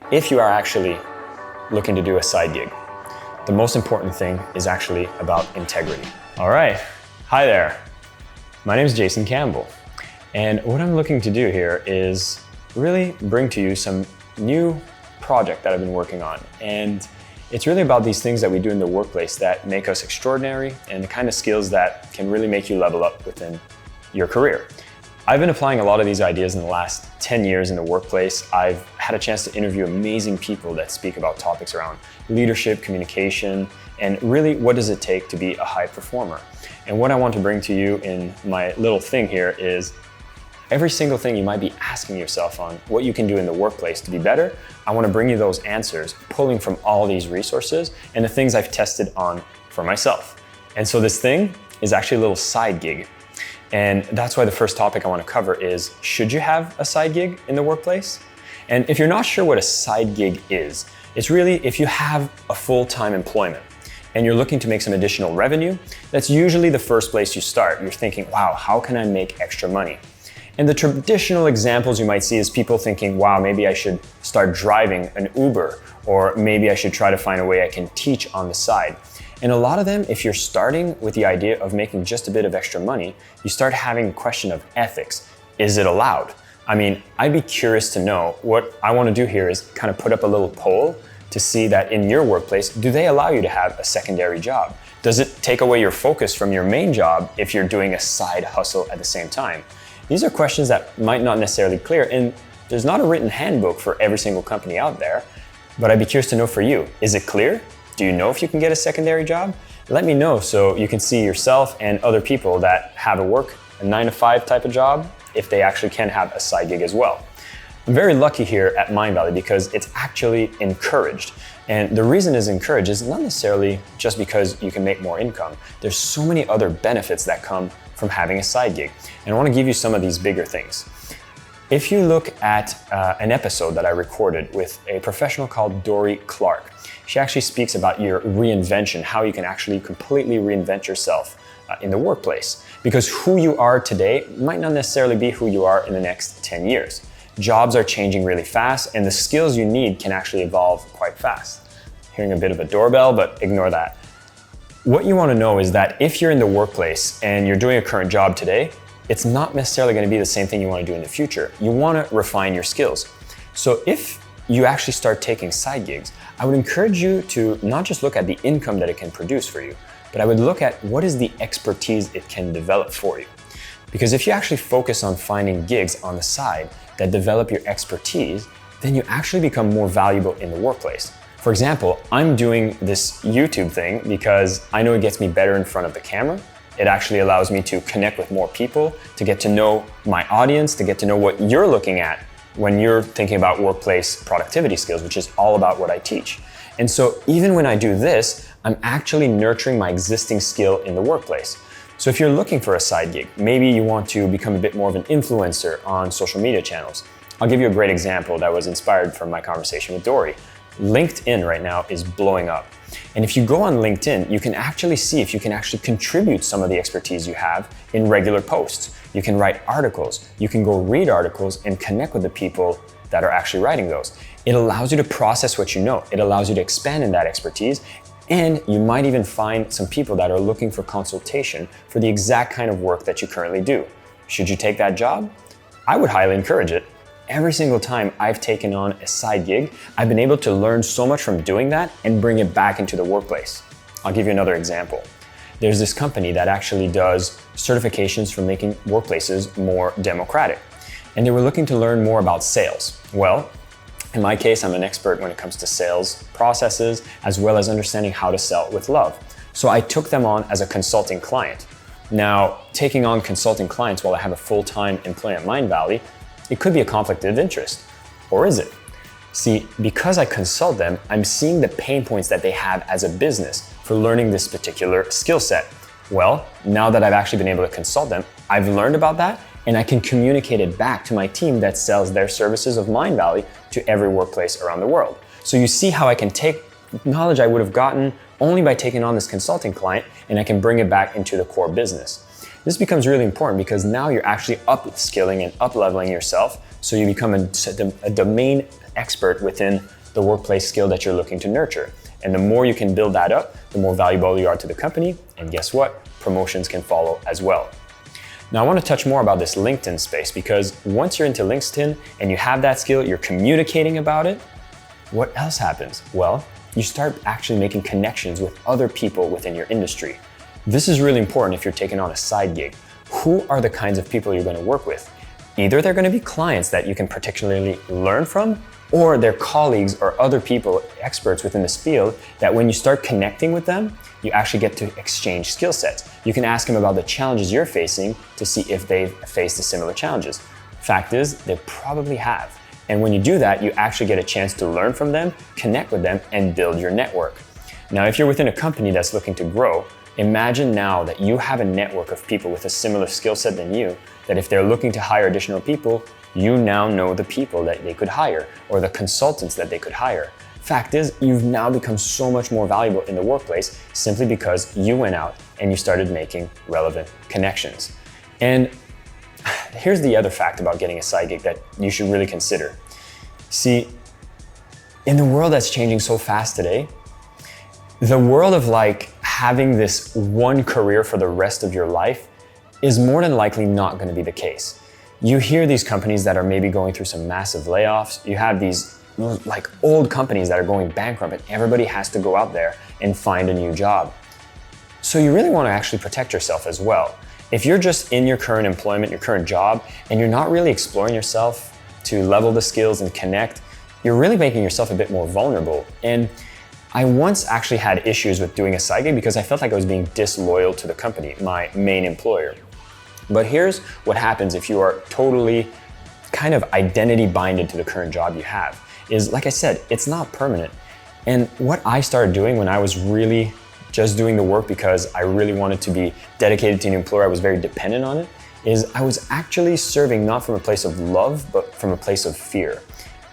if you are actually looking to do a side gig, the most important thing is actually about integrity. All right, hi there. My name is Jason Campbell, and what I'm looking to do here is really bring to you some new project that I've been working on. And it's really about these things that we do in the workplace that make us extraordinary and the kind of skills that can really make you level up within your career. I've been applying a lot of these ideas in the last 10 years in the workplace. I've had a chance to interview amazing people that speak about topics around leadership, communication, and really what does it take to be a high performer. And what I want to bring to you in my little thing here is every single thing you might be asking yourself on what you can do in the workplace to be better. I want to bring you those answers, pulling from all these resources and the things I've tested on for myself. And so this thing is actually a little side gig. And that's why the first topic I want to cover is, should you have a side gig in the workplace? And if you're not sure what a side gig is, it's really if you have a full-time employment and you're looking to make some additional revenue, that's usually the first place you start. You're thinking, wow, how can I make extra money? And the traditional examples you might see is people thinking, wow, maybe I should start driving an Uber, or maybe I should try to find a way I can teach on the side. And a lot of them, if you're starting with the idea of making just a bit of extra money, you start having a question of ethics. Is it allowed? I mean, I'd be curious to know. What I want to do here is kind of put up a little poll to see that in your workplace, do they allow you to have a secondary job? Does it take away your focus from your main job if you're doing a side hustle at the same time? These are questions that might not necessarily be clear, and there's not a written handbook for every single company out there, but I'd be curious to know for you, is it clear? Do you know if you can get a secondary job? Let me know so you can see yourself and other people that have a 9-to-5 type of job, if they actually can have a side gig as well. I'm very lucky here at Mindvalley because it's actually encouraged. And the reason it's encouraged is not necessarily just because you can make more income. There's so many other benefits that come from having a side gig. And I want to give you some of these bigger things. If you look at an episode that I recorded with a professional called Dory Clark, she actually speaks about your reinvention, how you can actually completely reinvent yourself in the workplace. Because who you are today might not necessarily be who you are in the next 10 years. Jobs are changing really fast, and the skills you need can actually evolve quite fast. Hearing a bit of a doorbell, but ignore that. What you want to know is that if you're in the workplace and you're doing a current job today, it's not necessarily going to be the same thing you want to do in the future. You want to refine your skills. So if you actually start taking side gigs, I would encourage you to not just look at the income that it can produce for you, but I would look at what is the expertise it can develop for you. Because if you actually focus on finding gigs on the side that develop your expertise, then you actually become more valuable in the workplace. For example, I'm doing this YouTube thing because I know it gets me better in front of the camera. It actually allows me to connect with more people, to get to know my audience, to get to know what you're looking at when you're thinking about workplace productivity skills, which is all about what I teach. And so even when I do this, I'm actually nurturing my existing skill in the workplace. So if you're looking for a side gig, maybe you want to become a bit more of an influencer on social media channels. I'll give you a great example that was inspired from my conversation with Dory. LinkedIn right now is blowing up. And if you go on LinkedIn, you can actually see if you can actually contribute some of the expertise you have in regular posts. You can write articles, you can go read articles and connect with the people that are actually writing those. It allows you to process what you know. It allows you to expand in that expertise. And you might even find some people that are looking for consultation for the exact kind of work that you currently do. Should you take that job? I would highly encourage it. Every single time I've taken on a side gig, I've been able to learn so much from doing that and bring it back into the workplace. I'll give you another example. There's this company that actually does certifications for making workplaces more democratic. And they were looking to learn more about sales. Well, in my case, I'm an expert when it comes to sales processes, as well as understanding how to sell with love. So I took them on as a consulting client. Now, taking on consulting clients while I have a full-time employee at Mindvalley, it could be a conflict of interest. Or is it? See, because I consult them, I'm seeing the pain points that they have as a business for learning this particular skill set. Well, now that I've actually been able to consult them, I've learned about that and I can communicate it back to my team that sells their services of Mindvalley to every workplace around the world. So you see how I can take knowledge I would have gotten only by taking on this consulting client and I can bring it back into the core business. This becomes really important because now you're actually upskilling and up-leveling yourself so you become a domain expert within the workplace skill that you're looking to nurture. And the more you can build that up, the more valuable you are to the company. And guess what? Promotions can follow as well. Now, I want to touch more about this LinkedIn space, because once you're into LinkedIn and you have that skill, you're communicating about it, what else happens? Well, you start actually making connections with other people within your industry. This is really important if you're taking on a side gig. Who are the kinds of people you're going to work with? Either they're going to be clients that you can particularly learn from, or they're colleagues or other people, experts within this field, that when you start connecting with them, you actually get to exchange skill sets. You can ask them about the challenges you're facing to see if they've faced the similar challenges. Fact is, they probably have. And when you do that, you actually get a chance to learn from them, connect with them, and build your network. Now, if you're within a company that's looking to grow, imagine now that you have a network of people with a similar skill set than you, that if they're looking to hire additional people, you now know the people that they could hire or the consultants that they could hire. Fact is, you've now become so much more valuable in the workplace simply because you went out and you started making relevant connections. And here's the other fact about getting a side gig that you should really consider. See, in the world that's changing so fast today, the world of having this one career for the rest of your life is more than likely not going to be the case. You hear these companies that are maybe going through some massive layoffs. You have these old companies that are going bankrupt, and everybody has to go out there and find a new job. So you really want to actually protect yourself as well. If you're just in your current employment, your current job, and you're not really exploring yourself to level the skills and connect, you're really making yourself a bit more vulnerable. And I once actually had issues with doing a side gig because I felt like I was being disloyal to the company, my main employer. But here's what happens if you are totally kind of identity binded to the current job you have, is like I said, it's not permanent. And what I started doing when I was really just doing the work because I really wanted to be dedicated to an employer, I was very dependent on it, is I was actually serving not from a place of love, but from a place of fear.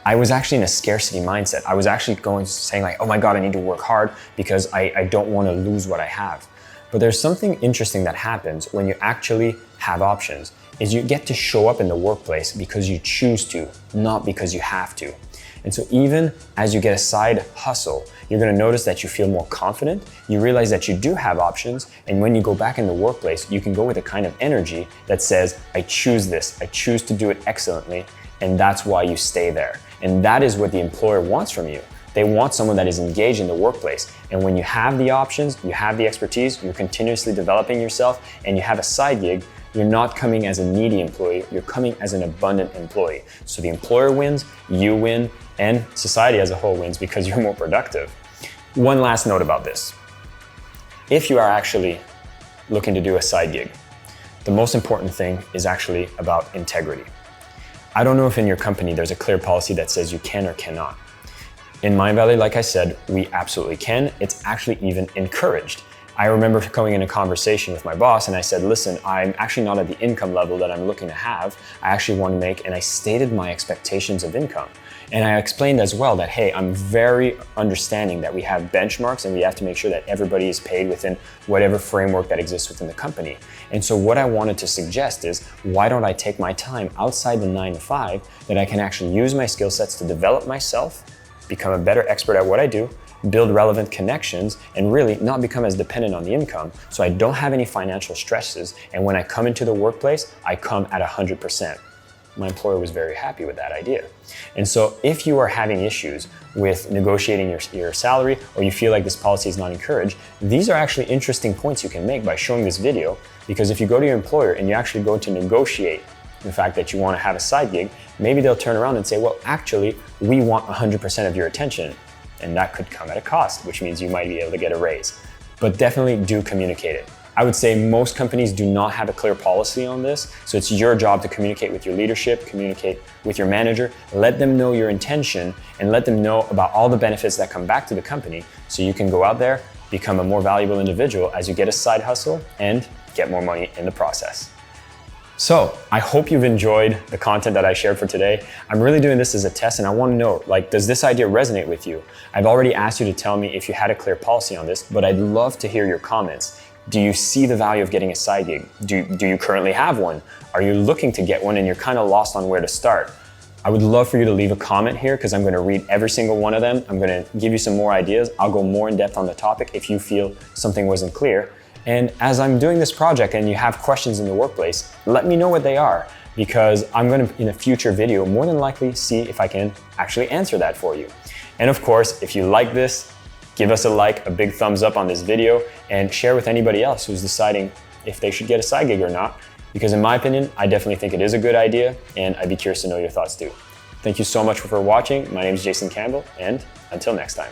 I was actually in a scarcity mindset. I was actually saying oh my God, I need to work hard because I don't want to lose what I have. But there's something interesting that happens when you actually have options, is you get to show up in the workplace because you choose to, not because you have to. And so even as you get a side hustle, you're going to notice that you feel more confident. You realize that you do have options. And when you go back in the workplace, you can go with a kind of energy that says, I choose this. I choose to do it excellently. And that's why you stay there. And that is what the employer wants from you. They want someone that is engaged in the workplace. And when you have the options, you have the expertise, you're continuously developing yourself, and you have a side gig, you're not coming as a needy employee, you're coming as an abundant employee. So the employer wins, you win, and society as a whole wins because you're more productive. One last note about this. If you are actually looking to do a side gig, the most important thing is actually about integrity. I don't know if in your company there's a clear policy that says you can or cannot. In Mindvalley, like I said, we absolutely can. It's actually even encouraged. I remember coming in a conversation with my boss and I said, listen, I'm actually not at the income level that I'm looking to have. I actually want to make, and I stated my expectations of income. And I explained as well that, hey, I'm very understanding that we have benchmarks and we have to make sure that everybody is paid within whatever framework that exists within the company. And so what I wanted to suggest is, why don't I take my time outside the 9 to 5 that I can actually use my skill sets to develop myself, become a better expert at what I do, build relevant connections, and really not become as dependent on the income so I don't have any financial stresses. And when I come into the workplace, I come at 100%. My employer was very happy with that idea. And so if you are having issues with negotiating your salary, or you feel like this policy is not encouraged, these are actually interesting points you can make by showing this video, because if you go to your employer and you actually go to negotiate the fact that you want to have a side gig, maybe they'll turn around and say, well, actually, we want 100% of your attention. And that could come at a cost, which means you might be able to get a raise. But definitely do communicate it. I would say most companies do not have a clear policy on this, so it's your job to communicate with your leadership, communicate with your manager, let them know your intention, and let them know about all the benefits that come back to the company so you can go out there, become a more valuable individual as you get a side hustle and get more money in the process. So I hope you've enjoyed the content that I shared for today. I'm really doing this as a test, and I want to know, does this idea resonate with you? I've already asked you to tell me if you had a clear policy on this, but I'd love to hear your comments. Do you see the value of getting a side gig? Do you currently have one? Are you looking to get one and you're kind of lost on where to start? I would love for you to leave a comment here because I'm going to read every single one of them. I'm going to give you some more ideas. I'll go more in depth on the topic if you feel something wasn't clear. And as I'm doing this project and you have questions in the workplace, let me know what they are, because I'm going to, in a future video, more than likely see if I can actually answer that for you. And of course, if you like this, give us a like, a big thumbs up on this video, and share with anybody else who's deciding if they should get a side gig or not. Because in my opinion, I definitely think it is a good idea, and I'd be curious to know your thoughts too. Thank you so much for watching. My name is Jason Campbell, and until next time.